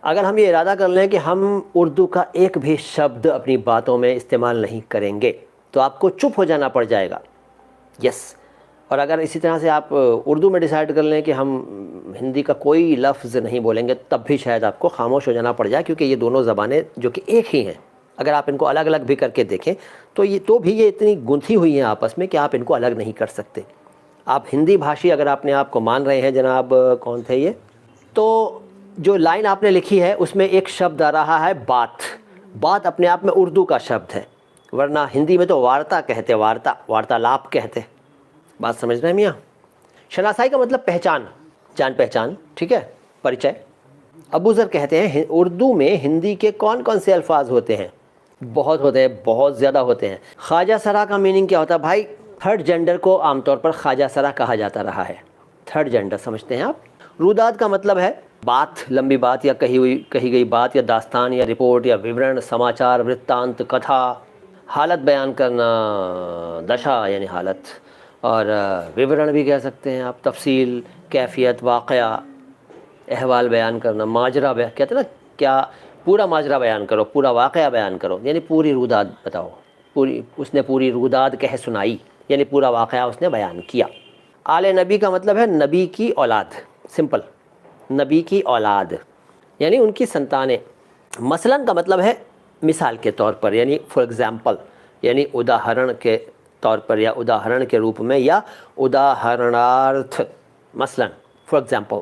اگر ہم یہ ارادہ کر لیں کہ ہم اردو کا ایک بھی شبد اپنی باتوں میں استعمال نہیں کریں گے تو آپ کو چپ ہو جانا پڑ جائے گا. یس. اور اگر اسی طرح سے آپ اردو میں ڈیسائیڈ کر لیں کہ ہم ہندی کا کوئی لفظ نہیں بولیں گے تب بھی شاید آپ کو خاموش ہو جانا پڑ جائے، کیونکہ یہ دونوں زبانیں جو کہ ایک ہی ہیں، اگر آپ ان کو الگ الگ بھی کر کے دیکھیں تو بھی یہ اتنی گنتھی ہوئی ہیں آپس میں کہ آپ ان کو الگ نہیں کر سکتے. آپ ہندی بھاشی اگر اپنے آپ کو مان رہے ہیں جناب، کون تھے یہ، تو جو لائن آپ نے لکھی ہے اس میں ایک شبد آ رہا ہے بات. بات اپنے آپ میں اردو کا شبد ہے، ورنہ ہندی میں تو وارتا کہتے، وارتالاپ کہتے. بات سمجھ رہے ہیں میاں؟ شناسائی کا مطلب پہچان، جان پہچان، ٹھیک ہے، پریچے. ابو ذر کہتے ہیں اردو میں ہندی کے کون کون سے الفاظ ہوتے ہیں؟ بہت ہوتے ہیں، بہت زیادہ ہوتے ہیں. خواجہ سرا کا میننگ کیا ہوتا ہے بھائی؟ تھرڈ جینڈر کو عام طور پر خواجہ سرا کہا جاتا رہا ہے. تھرڈ جینڈر سمجھتے ہیں آپ؟ روداد کا مطلب ہے بات، لمبی بات یا کہی گئی بات یا داستان یا رپورٹ یا وورن، سماچار، ورتانت، کتھا. حالت بیان کرنا، دشا یعنی حالت، اور وورن بھی کہہ سکتے ہیں آپ، تفصیل، کیفیت، واقعہ، احوال بیان کرنا. ماجرا کہتے ہیں نا، کیا پورا ماجرا بیان کرو، پورا واقعہ بیان کرو، یعنی پوری روداد بتاؤ، اس نے پوری روداد کہہ سنائی، یعنی پورا واقعہ اس نے بیان کیا. آل نبی کا مطلب ہے نبی کی اولاد، سمپل، نبی کی اولاد یعنی ان کی سنتانیں. مثلاً کا مطلب ہے مثال کے طور پر، یعنی فار ایگزامپل، یعنی اداہرن کے طور پر یا اداہرن کے روپ میں یا اداہرنارتھ، مثلاً فار ایگزامپل.